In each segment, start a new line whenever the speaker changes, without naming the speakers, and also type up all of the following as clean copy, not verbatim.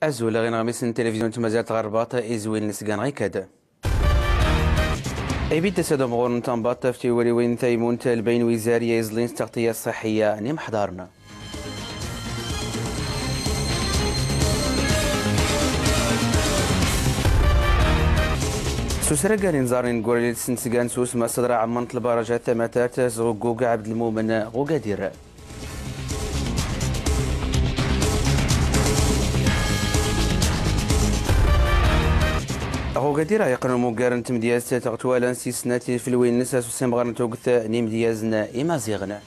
أزول غين غميس التلفزيون تمازال غرباط إزوين نسقان غيكاد أبيد تسادو مغور تنباط في ولي وين ثيمون البين وزارية يزلين التغطية الصحية نيم حضارنا سوسرقا نزار نقول لسنسقان سوس ما صدر عمان البرجات ثماتات زغوغا عبد المؤمن غوغادير غوغادير يقنو مقارنة مدياز تغتوالا سيسناتي في الوين نسا سوسيم غارن توقث نيم ديازنا إمازيغنا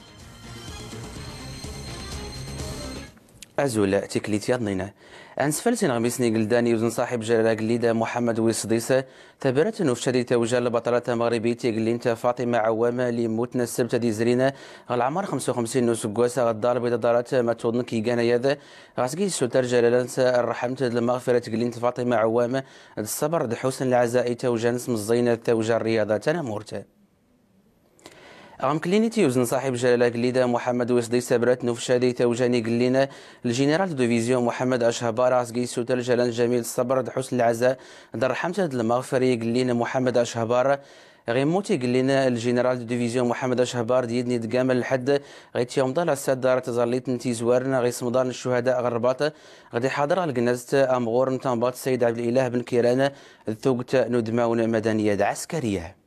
أزول تكليت يضنينا أنسفلت غميسني قلداني وزن صاحب جلالة قليدة محمد ويصديسة تبرت نفشدي توجال بطلة مغربية قلينت فاطمة عوامة اللي موتنا السبت دي زرينا العمر 55 نسقواسة غدار بيضا دارات ما تودنك يقانا يذا غاسقي السلطان جلالة الرحمة المغفرة قلينت فاطمة عوامة الصبر دحوسن العزائي توجانس مزينة توجا الرياضة تنمورته أغام كلينيتي وزن صاحب جلالة قليدة محمد ويصدي سبرت نفشادي توجاني قلينا الجنرال ديفيزيون محمد أشهبار عسقي سوتر جلال جميل الصبر دحوس العزاء در حمزة المغفري قلينا محمد أشهبار غيموتي قلينا الجنرال ديفيزيون محمد أشهبار ديدني دقامل الحد غيت يوم ضال الساد دار تزاليت نتي زوارنا غيس مضان الشهداء غرباط غادي حاضر على الجنازة أمغور نتنباط السيد عبد الإله بن كيران ثوقت ندماون مدنية عسكرية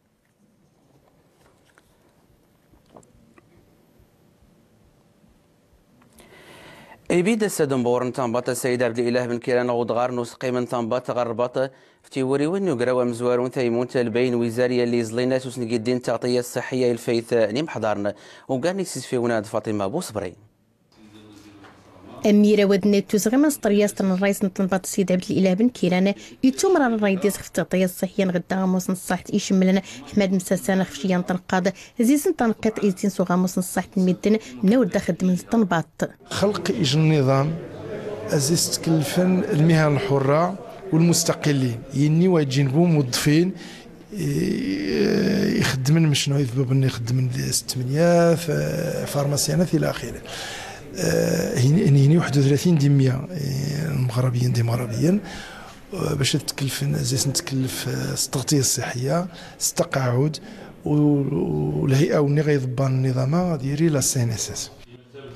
إبيد السادم بورن تنباط السيد عبد الإله بن كيران غودغار نسقي من تنباط غرباط في وريون يقراو مزوارون ثيمون البين وزارية اللي زلينا سوسنقي الدين التغطية الصحية الفيث نيم حضارنا وقال نكسس في وناد فاطمة بوصبري
أميرة ودنيت تزغي من سطرياستن الرئيس نتنباط السيد عبد الإله بن كيران يتمر الرئيس في التغطية الصحية نغدا غاموس نصحة يشملنا أحمد مساسان خفشيان تنقاض زيزن تنقيط إيزين سو غاموس نصحة الميدن نور داخل من التنباط خلق
إيج النظام أزيز تكلفن المهن الحرة والمستقلين يني ويجنبو موظفين يخدمن مش نوع يذبب يخدمن 600 فارماسيانات إلى آخره هني 31% المغربيين ديمغربيين باش تكلف زي نتكلف التغطيه الصحيه التقاعد والهيئه واللي غيضبان النظام ديالي لا سي ان اس اس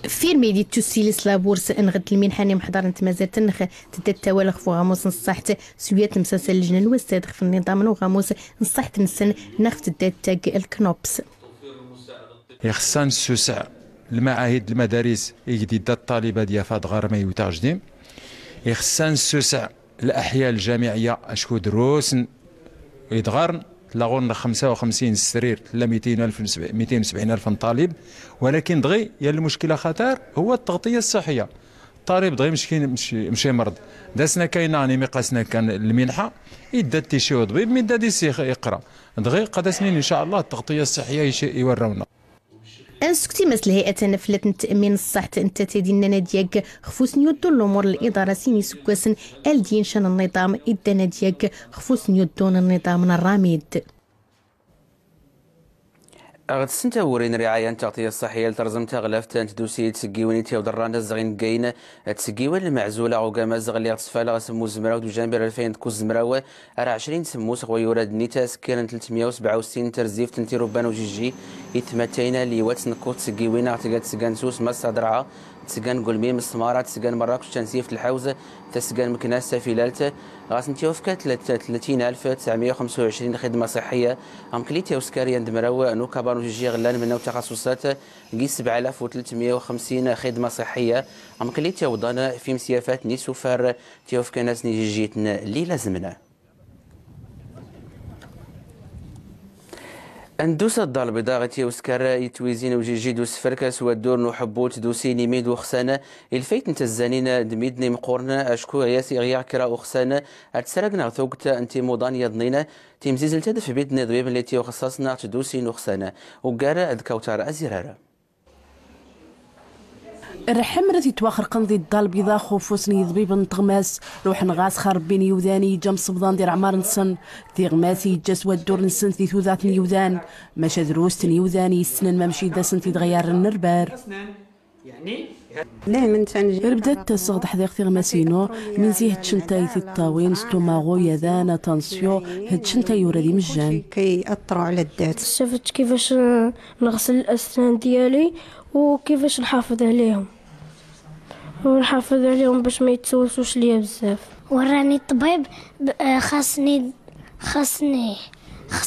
فين ميدي تسيلس لابورس انغد المنحاني محضر انت مازال تنخ تدات توالغ فو غاموس نصحت سويات مسلسل اللجنه الوساد في النظام وغاموس نصحت نسن نخت تدات تاج الكنوبس
يخصان السوسع المعاهد المدارس الجديدة الطالبة ديال فهاد غرمي وتاجديم يخصان السوسع الأحياء الجامعية أشكو دروس يدغرن تلاغون 55 سرير لا 270 ألف طالب ولكن دغي يا المشكلة خطر هو التغطية الصحية الطالب دغي مشي مرض داسنا كاينه مقاسنا كان المنحة يدا تيشي طبيب من دا ديسي يقرا دغي قدا سنين إن شاء الله التغطية الصحية يورونا
أنسكتي مثل هيئة نفلت تأمين الصحة أنت تدين ناديك خفوس نيودو الأمور الإدارة سيني سكواسن الدين شان النظام إدا ناديك خفوس نيودون النظام الراميد
أغد سنتا ورين رعاية التغطية الصحية لترزم تغلفت تدوسي تسقيوني تيو دران الزغين كاين تسقيون المعزولة عوكاما الزغلي غتسفالا غسمو زمراو دو جانبير 2000 تكو زمراو أرا 20 سموس غويوراد نيتا سكيرن 367 ترزيف تنتي ربان وجيجي إثمتين ليوات نكو تسقيوين غتلقى تسقان سوس ما صدرعا تسقان قلميم السمارة تسقان مراكش تنسيف الحوزة تسقان مكناسة فيلالته غاسن تيوفكا 30925 خدمة صحية هم كليتي وسكاريا دمراو نو كابانو جيجي غلان منو تخصصات قي 7350 خدمة صحية هم كليتي وضانا في مسيافات نيسوفار تيوفكا ناس نيجيتنا اللي لازمنا اندوس الدار البيضاء غتي وسكر يتويزين وجيجي دوس فركس ودور نحبوت دوسي نيميد وخسانه الفيت انت الزانين دميدني مقورنا اشكو ياسي غيا كرا وخسانه اتسرقنا ثوقت انت مودان يضنينا تيمزيزل تدف بيدنا ضبيب التي وخصصنا تدوسي نخسانه وقارا ذكوتار ازراره
الرحم راه تيتواخر قنضي الدار البيضاء خوفوسني ضبيب نطغماس روح نغاس خربين يوذاني جام صبضان دير عمار نسن تيغماسي جاس ودور نسن تي ثوذات يوذان ماشا دروس يوذاني السنن ما مشي داسن تيتغير النربار بدات تسغد حديقة تغماسينو من زي هادشنتاي الطاوين ستوماغو يدانا تانسيو هادشنتاي يورادي مجان
كيأثروا على الذات.
شفت كيفاش نغسل الأسنان ديالي وكيفاش نحافظ عليهم باش ما يتسوسوش ليا بزاف.
وراني الطبيب خاصني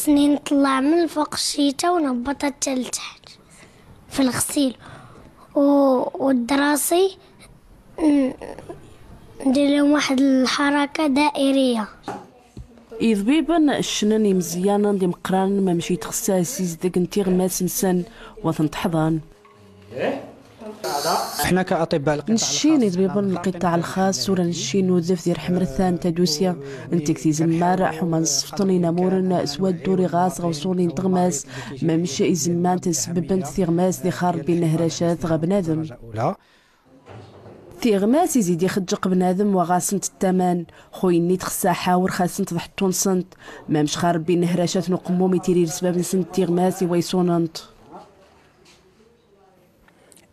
نطلع من فوق الشيته ونهبط حتى لتحت في الغسيل والدراسي ندير لهم واحد الحركه دائريه.
إذبيبا الشناني مزيانا دي مقران ما مشيت خساسيس داك نتيغ ماس نسن وثن تحضان.
احنا كاطباء
نشين إذبيبا القطاع الخاص ولا نشين وذف دير حمرثان تدوسيا انتكتي زمار حما نصفتني نامورن سواد دوري غاس غوصوني نتغماس ما مشي إزمان تسببا تيغماس دي خاربين نهراشات غبنادم. تيغماس يزيد يخجق بنادم وغاسنت التمان خويني تخسا حاور خاسنت ضحطون سنت ما مش خاربين نهراشات نقمومي تيري لسباب نسنت تيغماسي ويصوننت.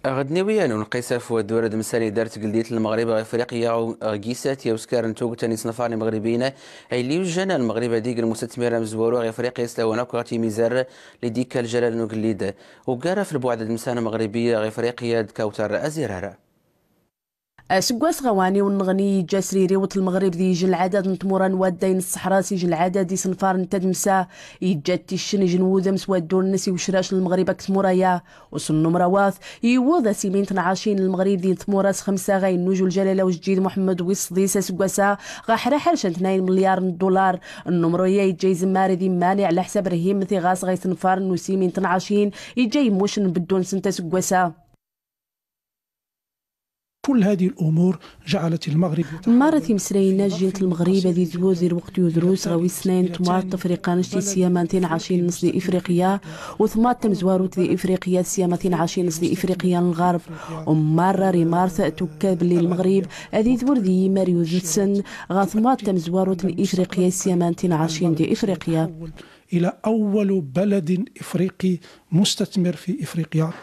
غدني ويانو نقيساف ودورة دمساني دارت قلدية المغرب افريقيا قيسات يوسكار نتوق تاني صنفاني مغربيين اي اللي وجانا المغرب ديك المستثمرة مزورو افريقيا سلاونا كوغاتي ميزار لديك الجلال نقليد وقارا في البعد المسانة المغربية افريقيا كوتر ازيرارا.
اسكواس غواني ونغني جاسريري وط المغرب دي يجي العدد نتموران وادين الصحراء يجي العدد دي صنفار نتدمسا يجات الشن جنودا مسوا الدور النسي وشراش المغرب كتمورايا وصنو مراواث يوضا سيمين تنعاشين المغرب دي تموراس 5 غاين نوجو الجلاله وجديد محمد ويصديس اسكواسا غاحرا حرشان 2 مليار دولار النمرويا يجي زماري دي مانع على حساب رهيم مثي غاس غاي صنفار نسيمين تنعاشين يجي موشن بدون سنتا اسكواسا.
كل هذه الامور جعلت المغرب
مرة مسرينا جينت المغرب هذه زوزي الوقت يدروس غاوي سنين تمارت افريقيا شتي سيامانتين عاشين نص دي افريقيا وثمات تمزواروت دي افريقيا سيامانتين عاشين نص دي افريقيا الغرب ومرة ريمارث توكاب لي المغرب هذه ذور دي ماريو زوتسن غاثمات تمزواروت افريقيا سيامانتين عاشين دي افريقيا
الى اول بلد افريقي مستثمر في افريقيا.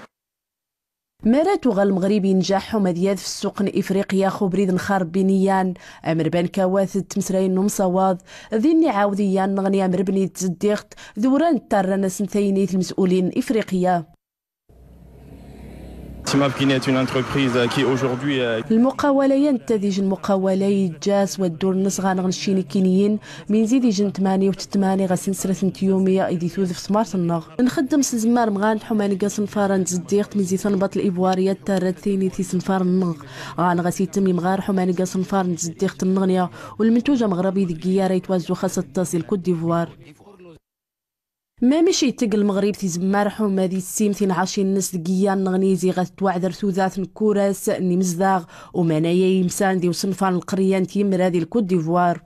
مراتو غا المغرب ينجح مدياد في السوق افريقيا خبريد نخارب بنيان امر بان كواثد تمسراين نمصواض ذيني عاوديان نغني امر بني تزديقت دوران تارانا سنثينيت المسؤولين افريقيا. المقاولة ينتدج المقاولة جاس والدور النص غانغ الشيني كينيين من زيد يجن 88 غاسين سرة يومية ايدي توذف سمارت النغ نخدم سزمار مغان حماني قاسن فارن تزديقت من زيد ثنبط الإبواريات تارات ثيني ثي سنفار النغ غان غاسي تمي مغار حماني قاسن فارن تزديقت النغنية والمنتوجة مغربي ذكية ريتوازو خاصة تصل كوت ديفوار. ما مشي تق المغرب تيزمار حوما دي السيمتين عاشين ناس دقيان نغنيزي غتوعدر ثوذات نكوراس ني مزداغ ومنايا يمسان دي وصنفان القريان تيمر هذه الكوت ديفوار.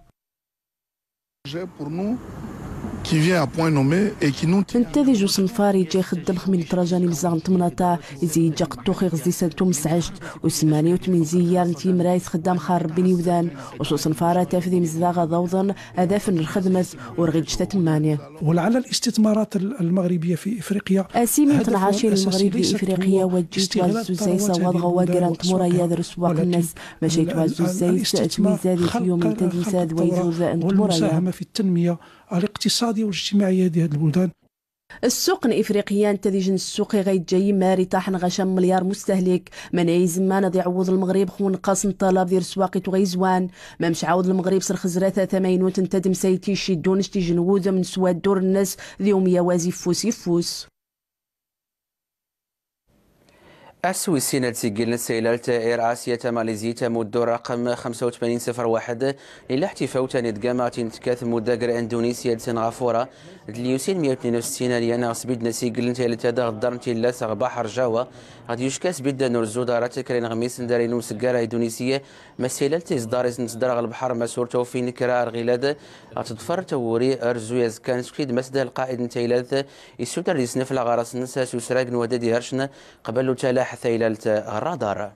انتذي جو صنفاري جاي خدم خمين تراجاني مزاغن تمناتا يزي جا قطوخي غزي سالتو مسعشت وسماني وتمين زيار نتي مرايث خدام خارب بني وذان وصو صنفارا تافذي مزاغا ضوضن هدافن الخدمة ورغيد جتا تمانية.
ولعل الاستثمارات المغربية في افريقيا
اسيمين تنعاشين المغرب في افريقيا وجيت وازو زيسا واضغا واقران تموريا درسواق الناس مشيت وازو زيسا تميزادي في يوم تدمساد ويزوزا انت موريا
والمساهمة في التنمية الاقتصادية والاجتماعية هذه البلدان.
السوق الافريقيا تديجن السوق غيتجاي ماري طاحن غشام مليار مستهلك مناي زمان غادي يعوض المغرب خون قاسم طلب ديال سواقيت وغيزوان ما مش عاود المغرب صر خزراته 80 تنتدم سايتي شيدونش تيجي نوذا من سواد دور الناس اليوم يوازي فوس يفوس.
السويسي نتسجل سيلالة اير اسيا ماليزيا تمد رقم 8501 الى احتفاء تنتقامة تكاث مدقر اندونيسيا تنغافورة اليوسين 162 ليانا سبيد نسيقل تيلتا غدار تيلاس بحر جاوا غادي يشكاس بيد نرزو دارات كرين غميس دارينو سكارة اندونيسية مسيلالة ازداريز نصدر البحر مسور توفي نكرا الغلاد غتضفر توري ارزو يزكان سكيد مسد القائد نتيلات يسودر يسنف لغارس نسا سوسراق نودادي هرشن قبل تلاح حثيلة الرادار.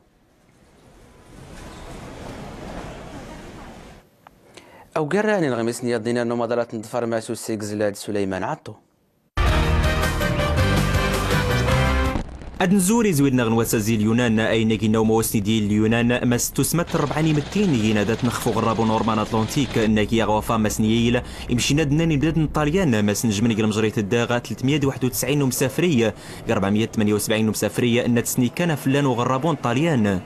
أو قراني الغميس نيضينا نمضلات نظفر مع سوسيق زلاد سليمان عطو.
أدنزوري زويدنا غنواسازي اليونان أين كينا مواسني ديال اليونان ما ستسمت 400 ينادات نخفو غرابو نورمان أطلنطيك ناكي غوافا مسنييل يمشينا دناني بلاد الطاليان ما سنجمن قل مجريت الداغا 391 مسافرية 478 مسافرية نتسني كان فلان وغرابون طاليان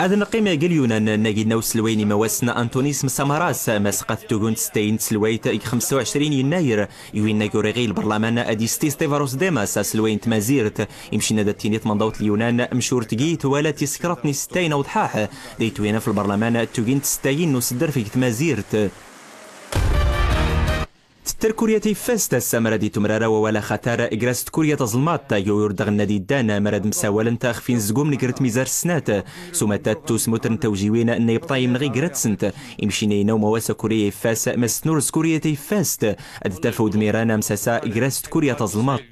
هذا نقيم قال يونان ناقي نو سلويني مواسنا أنتونيس مسامراس مسقات توغون ستين سلويت 25 يناير يوين ناقوريغي البرلمان أدي ستيفاروس ديماس سلوين تمازيرت يمشينا داتينيت منضوط اليونان مشور تقيت ولا تسكرتني ستين وضحاح ديتوينا في البرلمان توغين تستاين نسدر في تمازيرت تتر كوريا تيفاست السمرة دي تمرارا ولا خطر إجراست كوريا تظلمات يوردغ النادي دانا مراد مساولا تاخفين زقوم نقرت ميزار السنات سوماتات توسموتن توجيوين أن يبطاي من غير سنت يمشينا مواسا كوريا يفاس مسنورز كوريا تيفاست أدتفود ميرانا مساسا إجراست كوريا تظلمات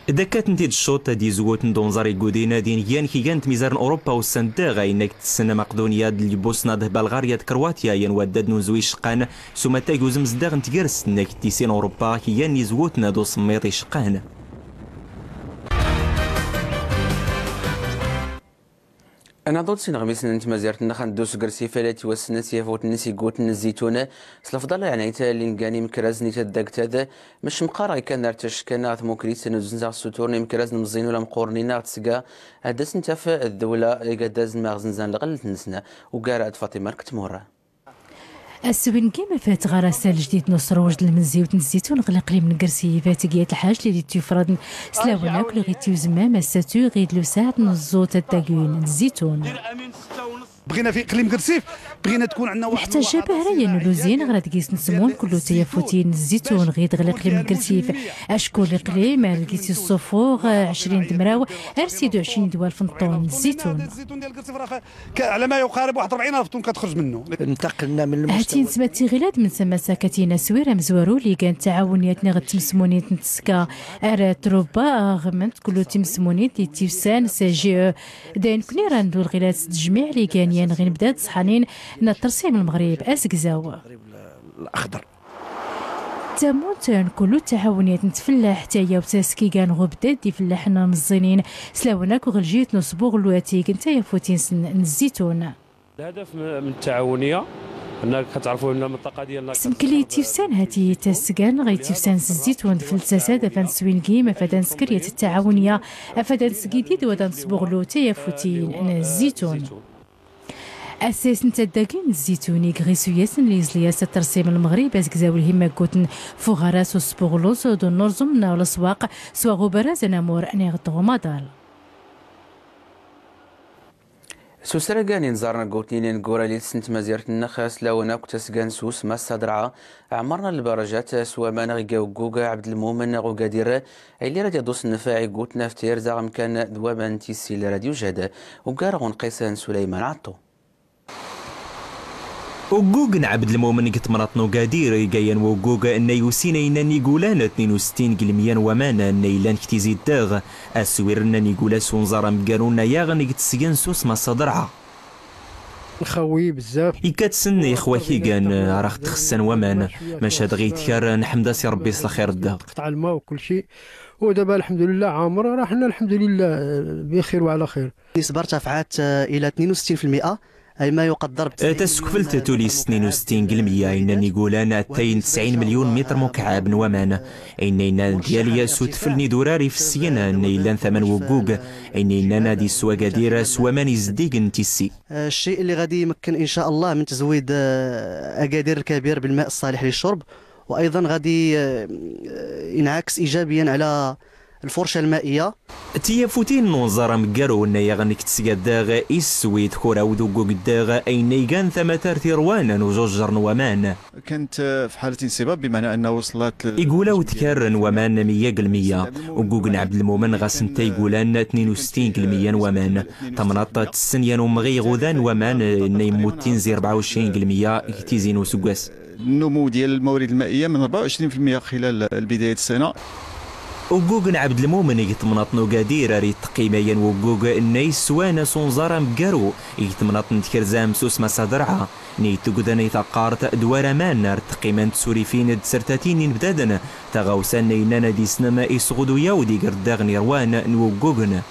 إذا كانت نتيجة الشوط دي زووت دونزاري كودينا دين يان كي كانت ميزان أوروبا والسنداغ إنك تسنى مقدونيا دي بوسنا ده بلغاريا كرواتيا ين وداد نوزوي شقان سوما تاكو زمزداغ نتجرس إنك تيسين أوروبا كي يان يزووتنا دو سميطي شقان
أنا ضد سينغميس نتما زيارتنا خندوس كرسي فلاتي والسنات يفوت نسي قوت الزيتونة سلفضل يعني تالي نقاني مكراز نيتا داكت هذا مش مقارا كان نرتش كان موكريت نوزنزا السطور مكراز نمزين ولا مقورنينا تسقا هداس نتاف الدولة قداز مغزنزان لغلت نسنا وقارات فاطمة كتمورة
السوين كيما فات غراسة الجديد نصر وجد المنزي وتنزيتون غلق لي من كرسي فاتقيات الحاج اللي تيفرض سلاونا كل غيتيو زمام الساتو غيد لو ساعة نزوت التاكوين الزيتون
بغينا في اقليم كرسيف بغينا تكون عندنا واحد
محتاجه بهرايا نلوزين غرا تقيس نسمون كله تيافوتين الزيتون غيد غلق لي من كرسيف اشكون الاقليم لقيتي الصفوغ 20 دمراو ارسيدو 20 دوال فنطون الزيتون
ديال كرسيف راه على ما يقارب 41,000 طن كتخرج منه
انتقلنا من المستوى هاتين سماتي غلاد من سما ساكتين سويره مزوارو اللي كان تعاونياتنا غتمسمونيت نتسكا ارا تروبا غمنت كله تمسمونيت تيفسان سي داين كني راندو الغلاد تجميع اللي كان ين غير نبدا صحانين نترسيم المغرب اسكزاو
الاخضر
تامون كلو تعاونيات نتفلاح حتى يا وتاسكي كان غبدات دي فلاحنا مزينين سلاوناك وغلجيت نصبوغ لواتيك انت يا فوتين الزيتون
الهدف من التعاونيه انك كتعرفوا ان المنطقه ديالنا
سمكلي تيفسان هاتي تاسكان غي تيفسان الزيتون في التساسات افان سوينكيم افادان سكريه التعاونيه افادان سكيديد ودان صبوغلو تيا فوتين الزيتون اساس نتداكين الزيتوني غريسوياس ليزلياس ترسيم المغرب ازكزاو الهمه كوتن فوغاراس وسبوغلوس دو نورزمنا ولا سواق سوا غوبراز نامور اني غطومادال
سوسرا كاني نزارنا قوتنين نقورا لي سنت مزيرت النخاس لونا كتسكان سوس ما صدرعا عمرنا البرجات سوا ما نغيقا وقوقا عبد المؤمن وقادير اللي راه يدوس النفاعي قوتنا في تيرزا مكان دوابا تيسي لراديو جاده وكارا غنقيسان سليمان عطو
وقوق عبد المؤمن كتمرطنو قادير قاين وقوق ان يوسينا يناني قولان 62 قلميان ومانا نيلان كتيزي الداغ اسوير ناني قولا سونزارا مقارونا ياغن كتسيان سوس ما صدرعا
نخوي بزاف
يكاتسن اخواتي كان راه تخسن ومان مشهد غيتكار نحمد سي ربي يصلح خير الداغ
قطع الماء وكل شيء ودابا الحمد لله عامر راه حنا الحمد لله بخير وعلى خير
النسبه ارتفعت الى 62% أي ما يقدر
تسكفلت تولي 62 قلمية إنني قولان 90 مليون متر مكعب ومان إننا دياليا سوتفلني دوراري في السينا نيلان ثمن وقوق إننا نادي سوا قادير سوا ماني زديق نتيسي
الشيء اللي غادي يمكن إن شاء الله من تزويد أكادير الكبير بالماء الصالح للشرب وأيضا غادي ينعكس إيجابيا على الفرشة المائية
تيافوتين نوزارا مقارو نايا غنك تسقاداغ إسويت كورا ودوكو قداغ أين كان ثمتار تيروانا وجوجر نوامان
كانت في حالة انصباب بمعنى أنه وصلت
يقولاو تكار نوامان 100% وقوقن عبد المؤمن غاسنتا يقولان 62 قلميا نوامان تمناط تسنيان ومغي غوذان ومان نيموتين زي 24 قلميا كتيزين وسقاس
النمو ديال الموارد المائية من 24% خلال بداية السنة
وجوج عبد المؤمن يتمنط نوغادير ريت قيميا وجوج نيس وانا سونزارا مقارو يتمنط نتكرزام سوس مسادرعا نيتو قدني تقارت دوار مان تقيمان تسوريفين دسرتاتين بدادن تغوسان نينانا دي سنما يسغدو يودي قرداغ نيروان نوجوجن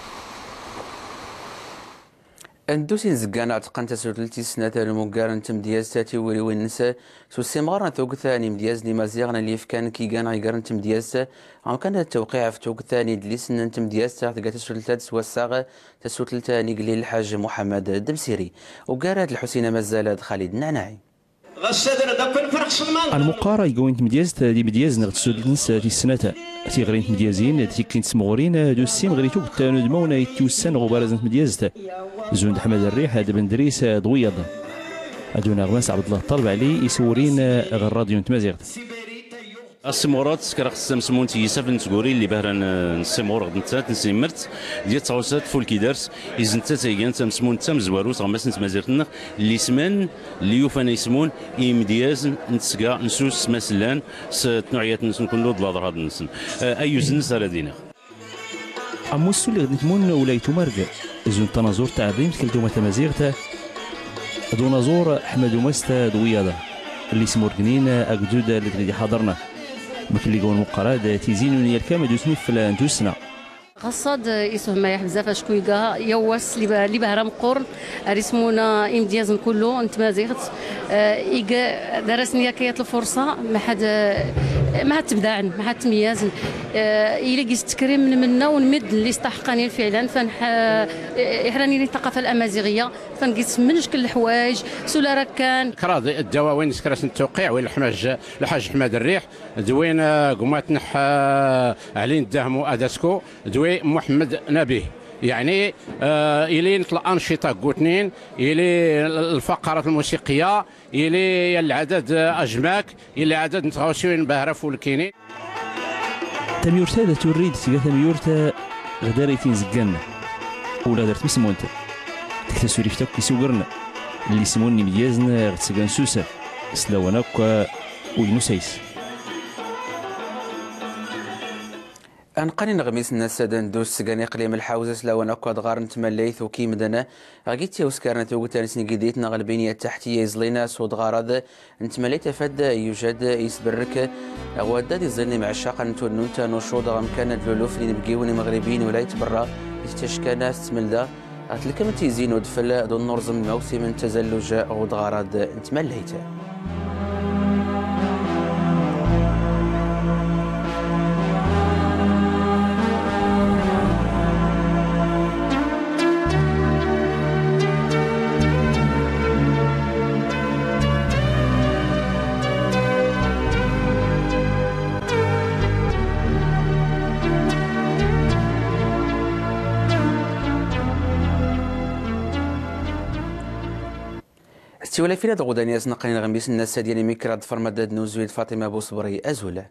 اندوسين زقانا عتقان تسولتي سنة المقارن تمدياز تاتي وريوين نسا سو سيمغارن توق ثاني مدياز لي مازيغنا اللي فكان كي كان غيقارن تمدياز عم كان التوقيع في توق ثاني دليسن تمدياز تاعت تسولتات سواساغ تسولت نقلي الحاج محمد الدمسيري وقارات الحسين مازال خالد النعناعي
المقارا يقوين تمدياز دي مدياز نغت سودلنس في السنة تي غرين تمديازين تي كلين تسمغورين دو السيم غريتو تانو دمونا يتوسان غبارز تمدياز زوند حمد الريح هاد بن دريس ضويض ادونا غماس عبد الله الطلب علي يسورين غير راديو تمازيغت
السمورات كرا خصهم سمونتي يسافن تقولي اللي بهران السمور غد نتات نسمرت ديال تعوسات فول كي دارت اذا نتا تايان تمسمون تام زواروس غماس نتمازيرتنا اللي سمان اللي يوفانا يسمون امدياز نتسقا نسوس مسلان نوعيات نسن كلو ضلادر هاد النسن اي زنس على دينا
اموسو اللي غد نتمون ولايتو مرق زون تنازور تاع بريم كلتو تمازيغتا دونازور احمد ومستا دويادا اللي سمور كنين اكدود اللي حضرنا مثل اللي قول مقراد تيزينون يركام دوسني في الانتوسنا
قصاد اسمه ما يحبزاف شكويكا يواس اللي بهرام قرن رسمونا امتياز كله انت ما زيغت ايكا درسني كيات الفرصه ما حد تبداعن ما حد تمياز الى قيس تكريم منا ونمد اللي استحقني فعلا يحراني لي الثقافه الامازيغيه فنقيس من شكل الحوايج سولا ركان
كراضي الدواوين سكراس التوقيع وين الحاج حماد الريح دوين قمات نح علين داهمو اداسكو دوي محمد نبيه يعني إلي نطلع أنشطة قوتنين إلي الفقرات الموسيقية إلي العدد أجماك إلي عدد نتغوسيوين بهرف والكيني
تميورتا دا توريد تيغا تميورتا غداريتين زقانا ولا درت بسمونتا تكتسوري فتاك كيسوقرنا اللي سموني مديازنا غتسقان سوسا سلاواناك وينوسايس
أنقني نغميس الناس دندوس سقاني قليم الحوزة لو أكاد غارن تمليث وكي مدنا غيتي وسكارنا توقتان سنقيديت نغلبينية التحتية يزلينا صوت غارض نتمليت فد يوجد يسبرك أغواد يزلني مع الشاقة نتونوتا نشوض غمكان الدلولوف اللي نبقيوني مغربين ولا يتبرا يتشكانا ستملدا أتلكم تيزين ودفل دون نرزم موسم تزلج غود غارض نتمليت استوى فينا غدانيا سنقلين غميس الناس ديال ميكراد فرمداد نوزويد فاطمه بوصبري ازوله